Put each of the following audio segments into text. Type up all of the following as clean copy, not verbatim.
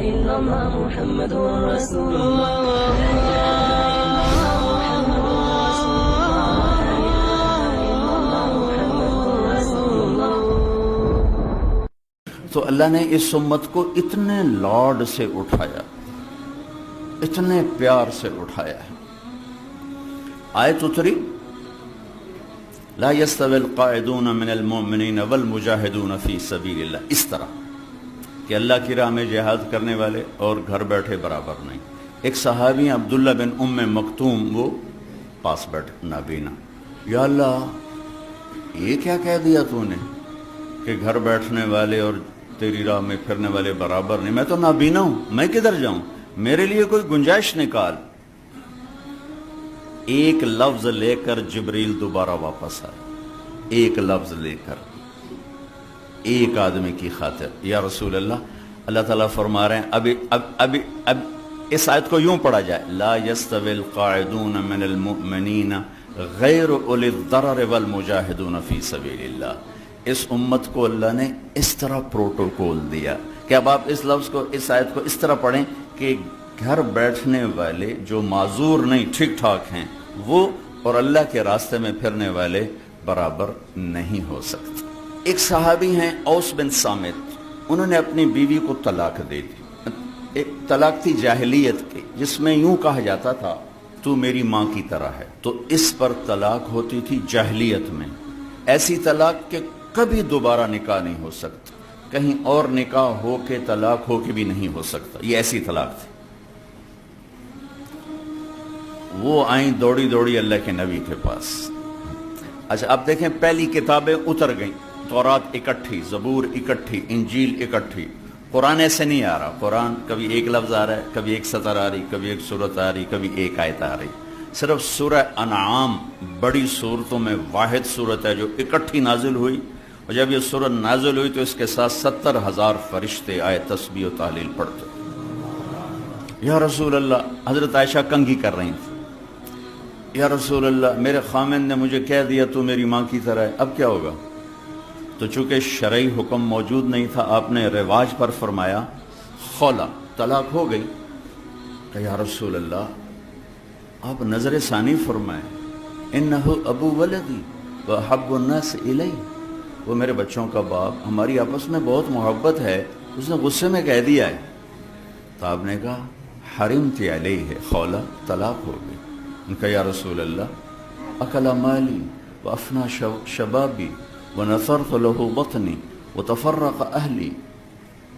إلا الله محمد رسول الله تو اللہ نے اس امت کو اتنے لاڈ سے اٹھایا، اتنے پیار سے اٹھایا ہے۔ آیت اتری لا يستوي القاعدون من المؤمنین والمجاہدون فی سبیل اللہ، اس طرح کہ اللہ کی راہ میں جہاد کرنے والے اور گھر بیٹھے برابر نہیں۔ ایک صحابی عبداللہ بن ام مکتوم، وہ پاس بیٹھ نابینا، یا اللہ یہ کیا کہہ دیا تو نے کہ گھر بیٹھنے والے اور تیری راہ میں پھرنے والے برابر نہیں؟ میں تو نابینا ہوں، میں کدھر جاؤں؟ میرے لیے کوئی گنجائش نکال۔ ایک لفظ لے کر جبریل دوبارہ واپس آئے، ایک لفظ لے کر، ایک آدمی کی خاطر۔ یا رسول اللہ، اللہ تعالیٰ فرما رہے ہیں اب اس آیت کو یوں پڑھا جائے، لا يستوي القاعدون من المؤمنین غیر اولی الضرر والمجاہدون فی سبیل اللہ۔ اس امت کو اللہ نے اس طرح پروٹوکول دیا کہ اب آپ اس لفظ کو، اس آیت کو اس طرح پڑھیں کہ گھر بیٹھنے والے جو معذور نہیں، ٹھیک ٹھاک ہیں، وہ اور اللہ کے راستے میں پھرنے والے برابر نہیں ہو سکتے۔ ایک صحابی ہیں اوس بن صامت، انہوں نے اپنی بیوی کو طلاق دے دی۔ ایک طلاق تھی جاہلیت کی، جس میں یوں کہا جاتا تھا تو میری ماں کی طرح ہے، تو اس پر طلاق ہوتی تھی جاہلیت میں۔ ایسی طلاق کہ کبھی دوبارہ نکاح نہیں ہو سکتا، کہیں اور نکاح ہو کے طلاق ہو کے بھی نہیں ہو سکتا، یہ ایسی طلاق تھی۔ وہ آئیں دوڑی دوڑی اللہ کے نبی کے پاس۔ اچھا اب دیکھیں، پہلی کتابیں اتر گئیں، تورات اکٹھی، زبور اکٹھی، انجیل اکٹھی۔ قرآن ایسے نہیں آ رہا، قرآن کبھی ایک لفظ آ رہا ہے، کبھی ایک سطر آ رہی، کبھی ایک سورت آ رہی، کبھی ایک آیت آ رہی۔ صرف سورہ انعام بڑی صورتوں میں واحد صورت ہے جو اکٹھی نازل ہوئی، اور جب یہ سورت نازل ہوئی تو اس کے ساتھ 70,000 فرشتے آئے تسبیح و تحلیل پڑھتے۔ یا رسول اللہ، حضرت عائشہ کنگھی کر رہی تھی، یا رسول اللہ میرے خامن نے مجھے کہہ دیا تو میری ماں کی طرح ہے، اب کیا ہوگا؟ تو چونکہ شرعی حکم موجود نہیں تھا، آپ نے رواج پر فرمایا خولا، طلاق ہو گئی۔ کہ یا رسول اللہ آپ نظر ثانی فرمائیں، انہو ابو ولدی وحب الناس الی، وہ میرے بچوں کا باپ، ہماری آپس میں بہت محبت ہے، اس نے غصے میں کہہ دیا ہے۔ تو آپ نے کہا حرمت علیہ، خولا طلاق ہو گئی۔ ان کا یا رسول اللہ اکل مالی وافنا شبابی ونثرت له بطنی وتفرق اہلی،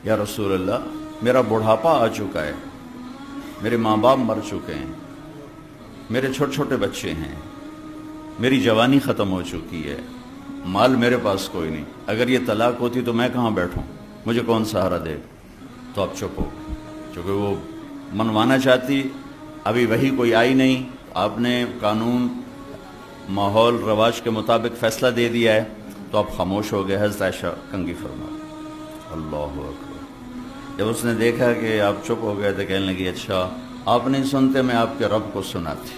یا رسول اللہ میرا بڑھاپا آ چکا ہے، میرے ماں باپ مر چکے ہیں، میرے چھوٹے چھوٹے بچے ہیں، میری جوانی ختم ہو چکی ہے، مال میرے پاس کوئی نہیں، اگر یہ طلاق ہوتی تو میں کہاں بیٹھوں، مجھے کون سہارا دے؟ تو آپ چپ ہو، چونکہ وہ منوانا چاہتی، ابھی وہی کوئی آئی نہیں، آپ نے قانون ماحول رواج کے مطابق فیصلہ دے دیا ہے، تو آپ خاموش ہو گئے۔ حضرت عائشہ کنگھی فرما، اللہ اکبر۔ جب اس نے دیکھا کہ آپ چپ ہو گئے تو کہنے لگی اچھا آپ نہیں سنتے، میں آپ کے رب کو سناتی۔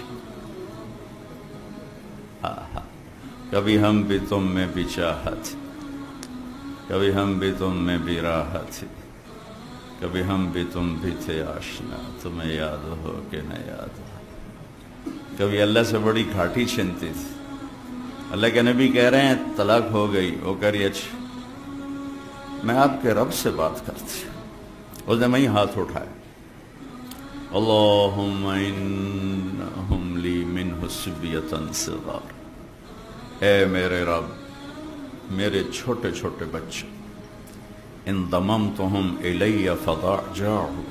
کبھی ہم بھی تم میں بھی چاہت، کبھی ہم بھی تم میں بھی راحت، کبھی ہم بھی تم بھی تھے آشنا، تمہیں یاد ہو کہ نہ یاد ہو۔ کبھی اللہ سے بڑی گھاٹی چھنتی تھی، اللہ کے نبی کہہ رہے ہیں طلاق ہو گئی، وہ کہہ رہی اچھا میں آپ کے رب سے بات کرتی۔ اس نے وہیں ہاتھ اٹھایا، اللہم انہم لی منہ صبیۃ صغار، اے میرے رب میرے چھوٹے چھوٹے بچے، ان ضممتہم الی فضاجعوا،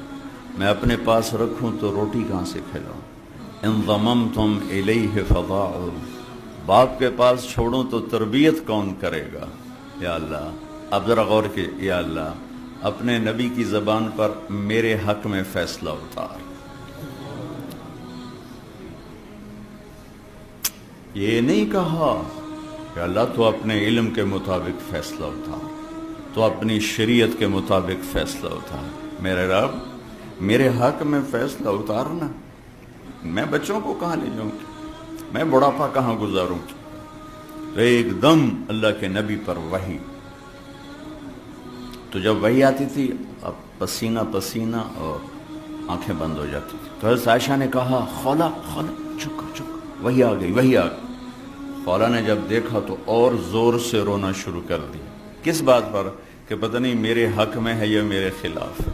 میں اپنے پاس رکھوں تو روٹی کہاں سے کھلاؤں، ان ضممتم الیہ فضاعوا، باپ کے پاس چھوڑوں تو تربیت کون کرے گا؟ یا اللہ اب ذرا غور کی، یا اللہ اپنے نبی کی زبان پر میرے حق میں فیصلہ اتار۔ یہ نہیں کہا کہ اللہ تو اپنے علم کے مطابق فیصلہ اتار، تو اپنی شریعت کے مطابق فیصلہ اتار۔ میرے رب میرے حق میں فیصلہ اتارنا، میں بچوں کو کہاں لے جاؤں گی، میں بڑھاپا کہاں گزاروں گی؟ تو ایک دم اللہ کے نبی پر وحی، تو جب وحی آتی تھی اب پسینہ پسینہ اور آنکھیں بند ہو جاتی تھی. تو حضرت عائشہ نے کہا خولا خولا چک چک وہی آ گئی وہی آ گئی. خولا نے جب دیکھا تو اور زور سے رونا شروع کر دیا. کس بات پر؟ کہ پتہ نہیں میرے حق میں ہے یا میرے خلاف ہے.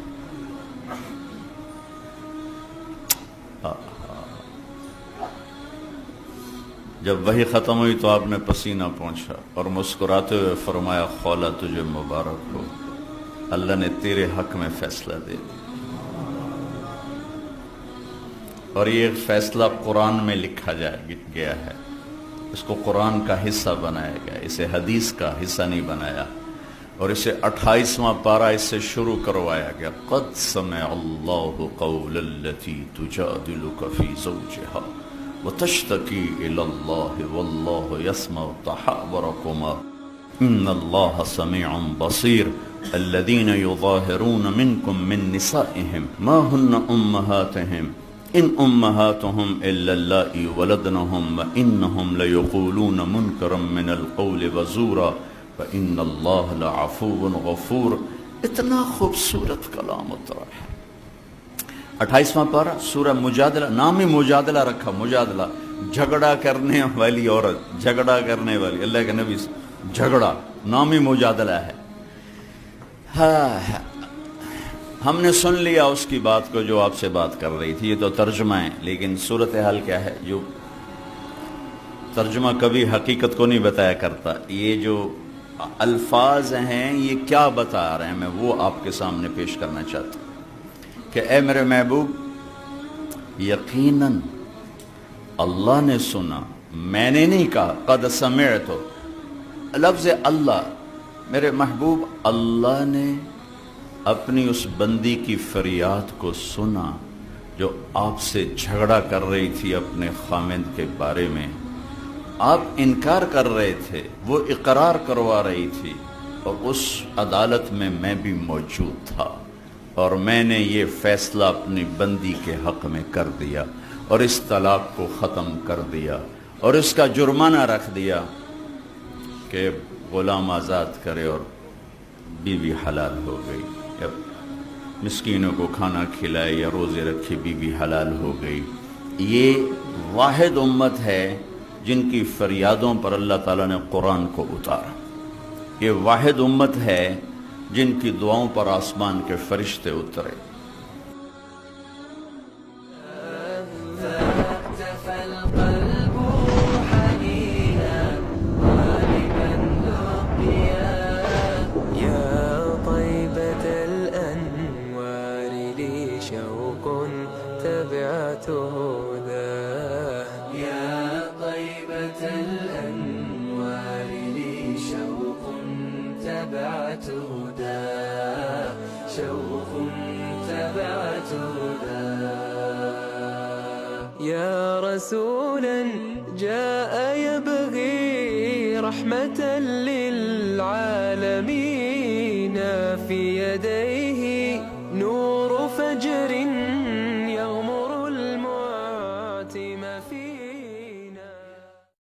جب وہی ختم ہوئی تو آپ نے پسینہ پہنچا اور مسکراتے ہوئے فرمایا خولا تجھے مبارک ہو، اللہ نے تیرے حق میں فیصلہ دے دیا. اور یہ فیصلہ قرآن میں لکھا گیا ہے، اس کو قرآن کا حصہ بنایا گیا، اسے حدیث کا حصہ نہیں بنایا. اور اسے 28واں پارہ اس سے شروع کروایا گیا. قد سمع اللہ قول التي تجادلك في زوجها وتشتكي إلى الله والله يسمع تحاوركما إن الله سميع بصير. الذين يظاهرون منكم من نسائهم ما هن أمهاتهم إن أمهاتهم إلا اللائي ولدنهم وإنهم ليقولون منكرا من القول وزورا وإن الله لعفو غفور. اتنا خوبصورت کلام اترا ہے. 28واں پارہ سورہ مجادلہ، نام ہی مجادلہ رکھا. مجادلہ جھگڑا کرنے والی عورت، جھگڑا کرنے والی، اللہ کے نبی سے جھگڑا، نام ہی مجادلہ ہے. ہم نے سن لیا اس کی بات کو جو آپ سے بات کر رہی تھی. یہ تو ترجمہ ہے، لیکن صورتحال کیا ہے؟ جو ترجمہ کبھی حقیقت کو نہیں بتایا کرتا. یہ جو الفاظ ہیں یہ کیا بتا رہے ہیں، میں وہ آپ کے سامنے پیش کرنا چاہتا ہوں کہ اے میرے محبوب، یقیناً اللہ نے سنا، میں نے نہیں کہا. قد سمعت، لفظ اللہ، میرے محبوب اللہ نے اپنی اس بندی کی فریاد کو سنا جو آپ سے جھگڑا کر رہی تھی اپنے خامند کے بارے میں. آپ انکار کر رہے تھے، وہ اقرار کروا رہی تھی، اور اس عدالت میں میں بھی موجود تھا، اور میں نے یہ فیصلہ اپنی بندی کے حق میں کر دیا اور اس طلاق کو ختم کر دیا اور اس کا جرمانہ رکھ دیا کہ غلام آزاد کرے اور بیوی حلال ہو گئی، یا مسکینوں کو کھانا کھلائے یا روزے رکھے بیوی حلال ہو گئی. یہ واحد امت ہے جن کی فریادوں پر اللہ تعالیٰ نے قرآن کو اتارا. یہ واحد امت ہے جن کی دعاؤں پر آسمان کے فرشتے اترے. يا رسولا جاء يبغي رحمة للعالمين في يديه